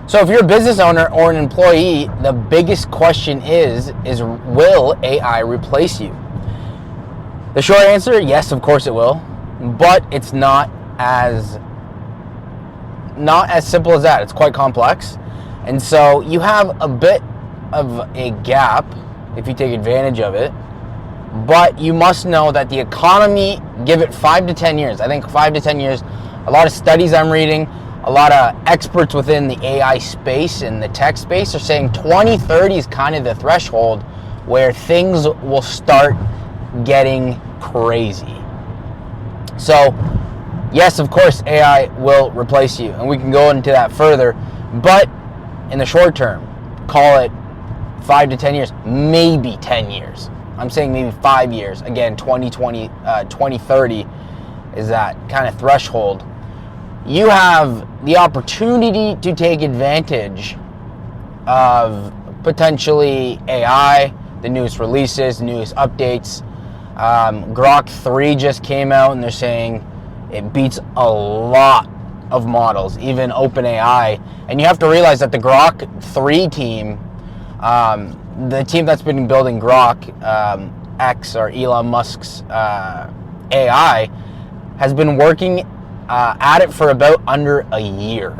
So if you're a business owner or an employee, the biggest question is will AI replace you? The short answer, yes, of course it will, but it's not as simple as that. It's quite complex. And so you have a bit of a gap if you take advantage of it, but you must know that the economy, give it 5 to 10 years. I think 5 to 10 years, a lot of studies I'm reading, a lot of experts within the AI space and the tech space are saying 2030 is kind of the threshold where things will start getting crazy. So, yes, of course, AI will replace you, and we can go into that further, but in the short term, call it 5 to 10 years, maybe 10 years. I'm saying maybe 5 years. Again, 2030 is that kind of threshold. You have the opportunity to take advantage of potentially AI, the newest releases, newest updates. Grok 3 just came out and they're saying it beats a lot of models, even OpenAI. And you have to realize that the Grok 3 team, the team that's been building Grok, X or Elon Musk's AI, has been working at it for about under a year.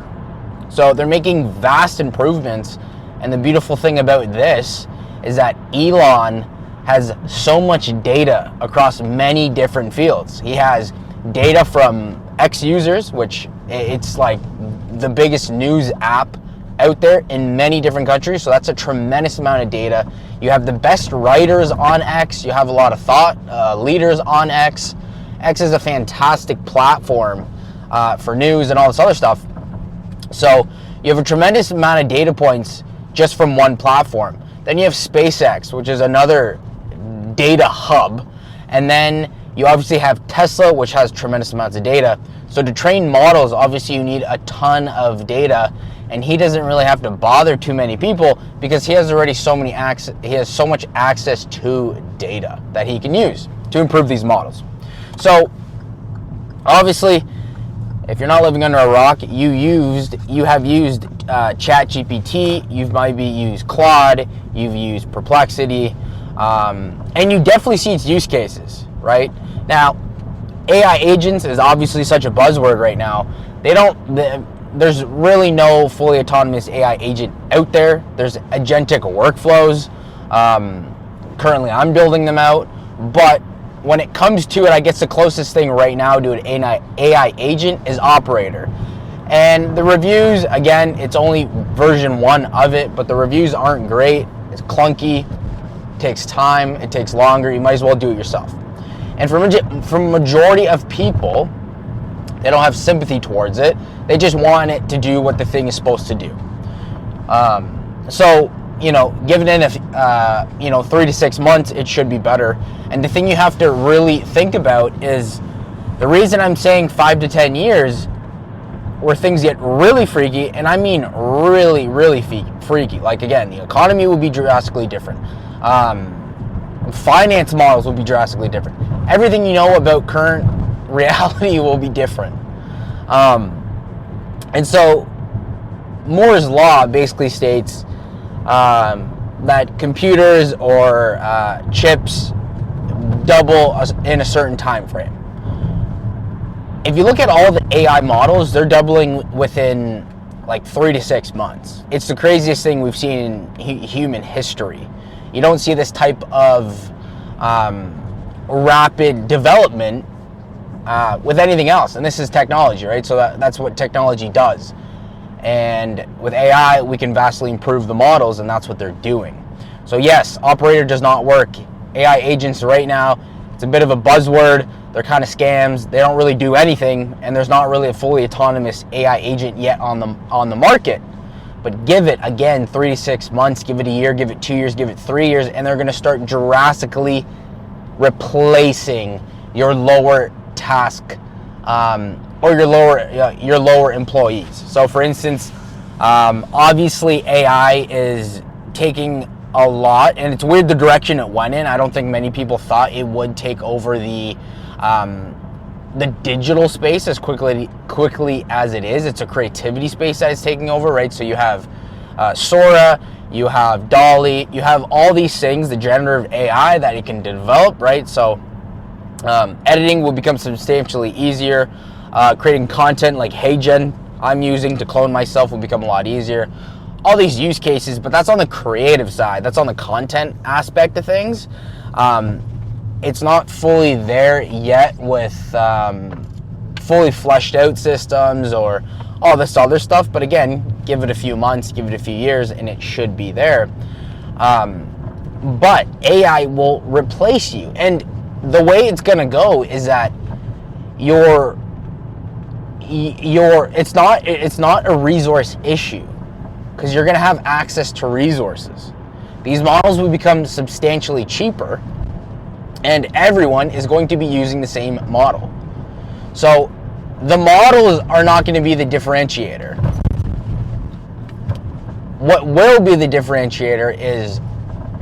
So they're making vast improvements. And the beautiful thing about this is that Elon has so much data across many different fields. He has data from X users, which it's like the biggest news app out there in many different countries. So that's a tremendous amount of data. You have the best writers on X. You have a lot of thought leaders on X. X is a fantastic platform for news and all this other stuff. So you have a tremendous amount of data points just from one platform. Then you have SpaceX, which is another data hub. And then you obviously have Tesla, which has tremendous amounts of data. So to train models, obviously you need a ton of data, and he doesn't really have to bother too many people because he has already he has so much access to data that he can use to improve these models. So obviously, if you're not living under a rock, you have used ChatGPT, you've maybe used Claude, you've used Perplexity, and you definitely see its use cases, right? Now, AI agents is obviously such a buzzword right now. There's really no fully autonomous AI agent out there. There's agentic workflows. Currently, I'm building them out, but when it comes to it, I guess the closest thing right now to an AI agent is Operator. And the reviews, again, it's only version 1 of it, but the reviews aren't great. It's clunky, it takes time, it takes longer. You might as well do it yourself. And for majority of people, they don't have sympathy towards it. They just want it to do what the thing is supposed to do. So, given in 3 to 6 months, it should be better. And the thing you have to really think about is the reason I'm saying 5 to 10 years where things get really freaky, and I mean really, really freaky. Like, again, the economy will be drastically different. Finance models will be drastically different. Everything you know about current reality will be different. And so Moore's law basically states that computers or chips double in a certain time frame. If you look at all the AI models, they're doubling within like 3 to 6 months. It's the craziest thing we've seen in human history. You don't see this type of rapid development with anything else, and this is technology, right? So that's what technology does. And with AI, we can vastly improve the models, and that's what they're doing. So yes, Operator does not work. AI agents right now, it's a bit of a buzzword. They're kind of scams. They don't really do anything, and there's not really a fully autonomous AI agent yet on the market. But give it, again, 3 to 6 months, give it a year, give it 2 years, give it 3 years, and they're going to start drastically replacing your lower task or your lower employees. So for instance, obviously AI is taking a lot, and it's weird the direction it went in. I don't think many people thought it would take over the the digital space as quickly as it is. It's a creativity space that is taking over, right? So you have Sora, you have Dolly, you have all these things, the generative AI that it can develop, right? So editing will become substantially easier. Creating content like HeyGen I'm using to clone myself will become a lot easier. All these use cases, but that's on the creative side. That's on the content aspect of things. It's not fully there yet with fully fleshed out systems or all this other stuff. But again, give it a few months, give it a few years, and it should be there. But AI will replace you. And the way it's going to go is that it's not a resource issue, because you're going to have access to resources. These models will become substantially cheaper, and everyone is going to be using the same model. So the models are not going to be the differentiator. What will be the differentiator is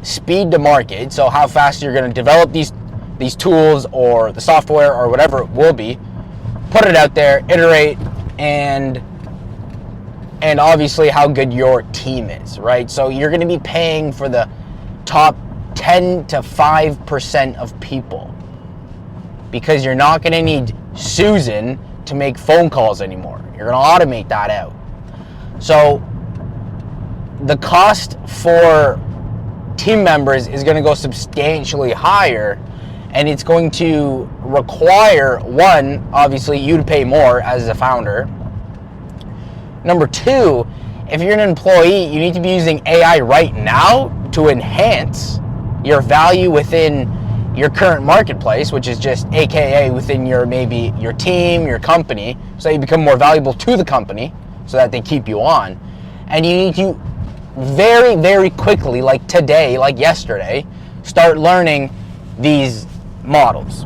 speed to market. So how fast you're going to develop these tools or the software or whatever it will be, put it out there, iterate, and obviously how good your team is, right? So you're going to be paying for the top 10 to 5% of people, because you're not going to need Susan to make phone calls anymore. You're going to automate that out. So the cost for team members is going to go substantially higher, and it's going to require, one, obviously you to pay more as a founder. Number two, if you're an employee, you need to be using AI right now to enhance your value within your current marketplace, which is just AKA within maybe your team, your company, so that you become more valuable to the company so that they keep you on. And you need to very, very quickly, like today, like yesterday, start learning these models,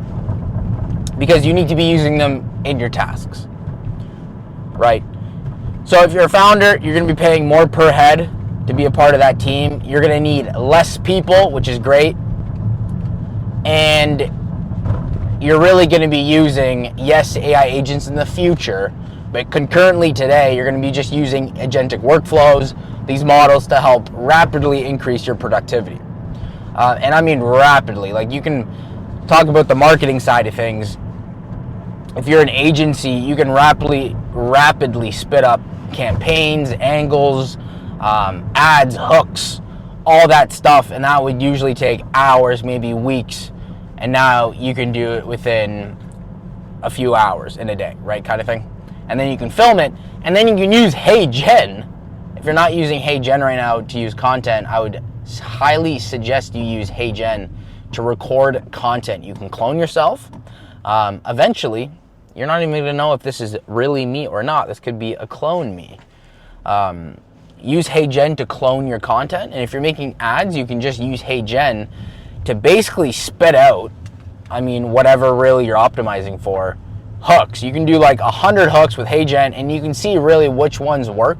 because you need to be using them in your tasks, right? So if you're a founder, you're going to be paying more per head to be a part of that team. You're going to need less people, which is great. And you're really going to be using, yes, AI agents in the future, but concurrently today, you're going to be just using agentic workflows, these models, to help rapidly increase your productivity. And I mean rapidly. Like, you can talk about the marketing side of things. If you're an agency, you can rapidly spit up campaigns, angles, ads, hooks, all that stuff, and that would usually take hours, maybe weeks, and now you can do it within a few hours in a day, right, kind of thing. And then you can film it, and then you can use HeyGen. If you're not using HeyGen right now to use content, I would highly suggest you use HeyGen to record content. You can clone yourself. Eventually, you're not even going to know if this is really me or not. This could be a clone me. Use HeyGen to clone your content, and if you're making ads, you can just use HeyGen to basically spit out, whatever really you're optimizing for, hooks. You can do like 100 hooks with HeyGen, and you can see really which ones work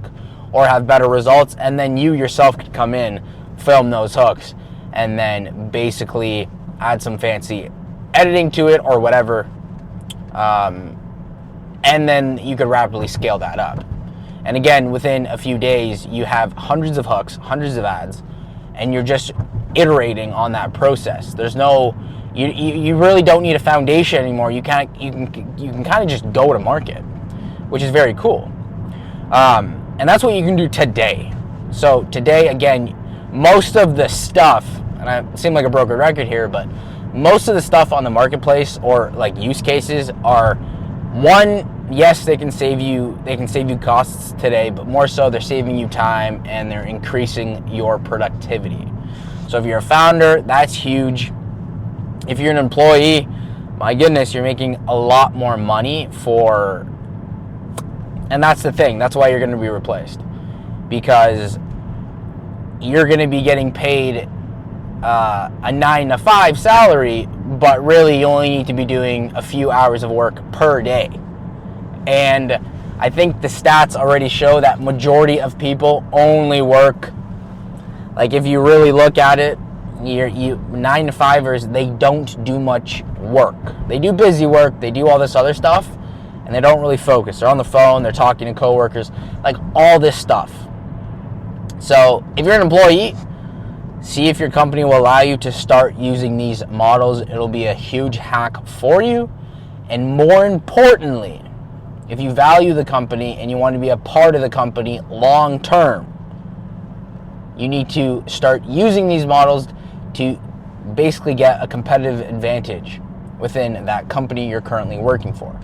or have better results, and then you yourself could come in, film those hooks, and then basically add some fancy editing to it or whatever, and then you could rapidly scale that up. And again, within a few days, you have hundreds of hooks, hundreds of ads, and you're just iterating on that process. There's no, you really don't need a foundation anymore. You can kind of just go to market, which is very cool. And that's what you can do today. So today, again, most of the stuff, and I seem like a broken record here, but most of the stuff on the marketplace or like use cases are, one, yes, they can save you costs today, but more so they're saving you time and they're increasing your productivity. So if you're a founder, that's huge. If you're an employee, my goodness, you're making a lot more money and that's the thing. That's why you're going to be replaced, because you're going to be getting paid a 9-to-5 salary, but really you only need to be doing a few hours of work per day. And I think the stats already show that majority of people only work, like if you really look at it, you 9-to-5ers, they don't do much work. They do busy work, they do all this other stuff, and they don't really focus. They're on the phone, they're talking to coworkers, like all this stuff. So if you're an employee, see if your company will allow you to start using these models. It'll be a huge hack for you. And more importantly, if you value the company and you want to be a part of the company long term, you need to start using these models to basically get a competitive advantage within that company you're currently working for.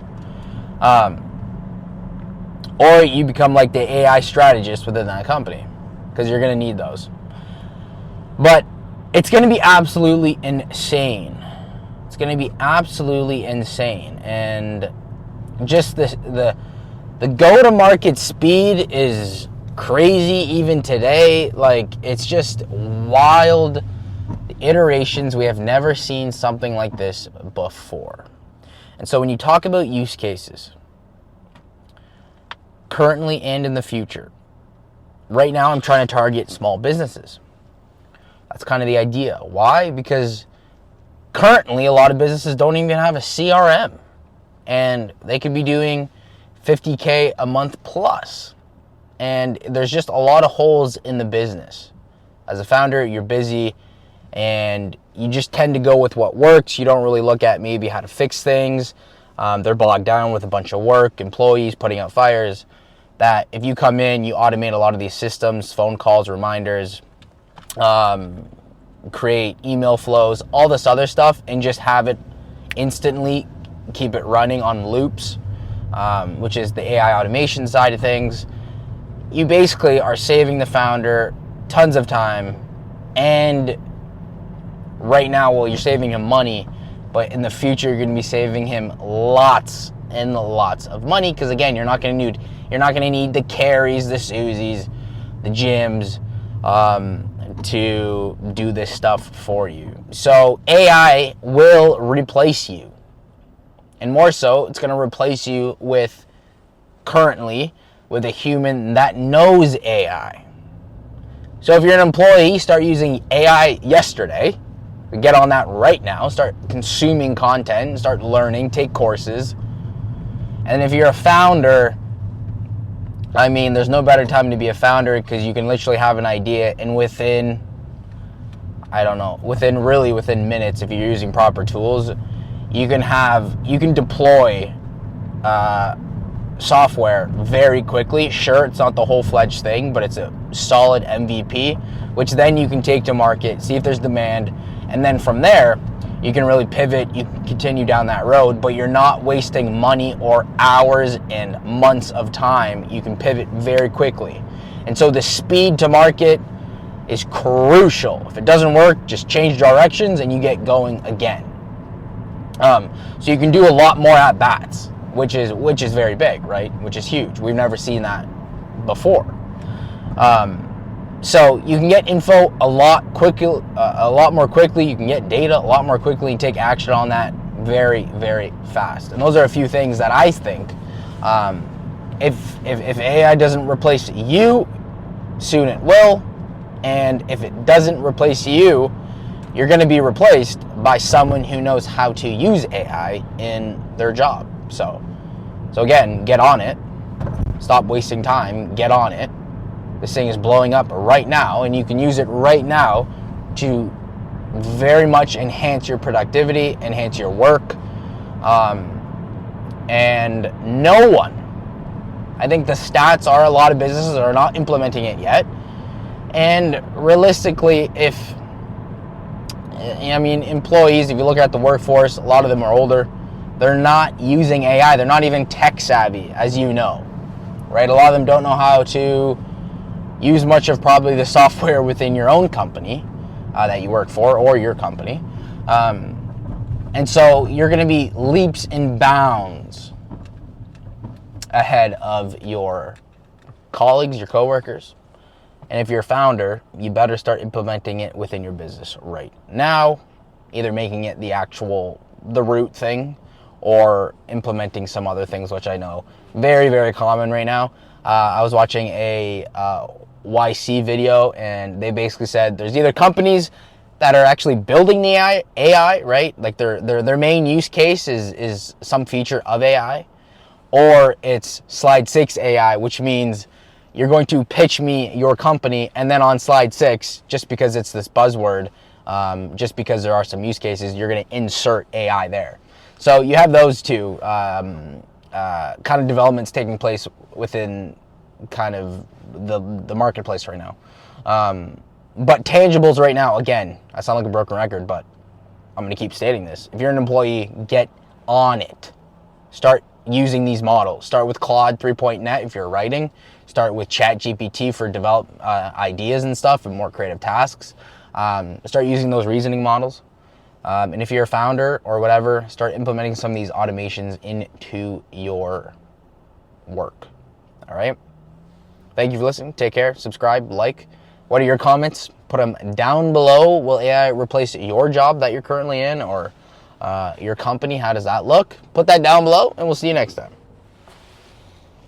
Or you become like the AI strategist within that company, because you're going to need those. But it's going to be absolutely insane. It's going to be absolutely insane. And just the go-to-market speed is crazy even today. Like, it's just wild iterations. We have never seen something like this before. And so when you talk about use cases, currently and in the future, right now I'm trying to target small businesses. That's kind of the idea. Why? Because currently a lot of businesses don't even have a CRM, and they could be doing $50K a month plus. And there's just a lot of holes in the business. As a founder, you're busy and you just tend to go with what works. You don't really look at maybe how to fix things. They're bogged down with a bunch of work, employees putting out fires. That if you come in, you automate a lot of these systems, phone calls, reminders, create email flows, all this other stuff, and just have it instantly, keep it running on loops, which is the AI automation side of things. You basically are saving the founder tons of time, and right now, well, you're saving him money, but in the future, you're going to be saving him lots and lots of money, because again, you're not going to need the Carries, the Susies, the Jims, to do this stuff for you. So AI will replace you, and more so, it's going to replace you with a human that knows AI. So if you're an employee, start using AI yesterday. Get on that right now. Start consuming content, start learning, take courses. And if you're a founder, I mean, there's no better time to be a founder, because you can literally have an idea, and within minutes, if you're using proper tools, you can deploy software very quickly. Sure, it's not the whole-fledged thing, but it's a solid MVP, which then you can take to market, see if there's demand, and then from there, you can really pivot, you can continue down that road, but you're not wasting money or hours and months of time. You can pivot very quickly. And so the speed to market is crucial. If it doesn't work, just change directions and you get going again. So you can do a lot more at bats, which is very big, right? Which is huge. We've never seen that before. So you can get info a lot more quickly. You can get data a lot more quickly and take action on that very, very fast. And those are a few things that I think, if AI doesn't replace you, soon it will. And if it doesn't replace you, you're going to be replaced by someone who knows how to use AI in their job. So again, get on it. Stop wasting time. Get on it. This thing is blowing up right now, and you can use it right now to very much enhance your productivity, enhance your work. And no one, I think the stats are a lot of businesses are not implementing it yet. And realistically, employees, if you look at the workforce, a lot of them are older. They're not using AI. They're not even tech savvy, as you know, right? A lot of them don't know how to use much of probably the software within your own company that you work for, or your company. And so you're going to be leaps and bounds ahead of your colleagues, your coworkers. And if you're a founder, you better start implementing it within your business right now, either making it the root thing, or implementing some other things, which I know very, very common right now. I was watching a YC video, and they basically said there's either companies that are actually building the AI, right? Like their main use case is some feature of AI, or it's slide 6 AI, which means you're going to pitch me your company, and then on slide 6, just because it's this buzzword, just because there are some use cases, you're going to insert AI there. So you have those two kind of developments taking place within kind of the marketplace right now. But tangibles right now, again, I sound like a broken record, but I'm going to keep stating this. If you're an employee, get on it. Start using these models. Start with Claude 3.net if you're writing. Start with ChatGPT for develop ideas and stuff and more creative tasks. Start using those reasoning models. And if you're a founder or whatever, start implementing some of these automations into your work. All right? Thank you for listening. Take care. Subscribe, like. What are your comments? Put them down below. Will AI replace your job that you're currently in, or your company? How does that look? Put that down below, and we'll see you next time.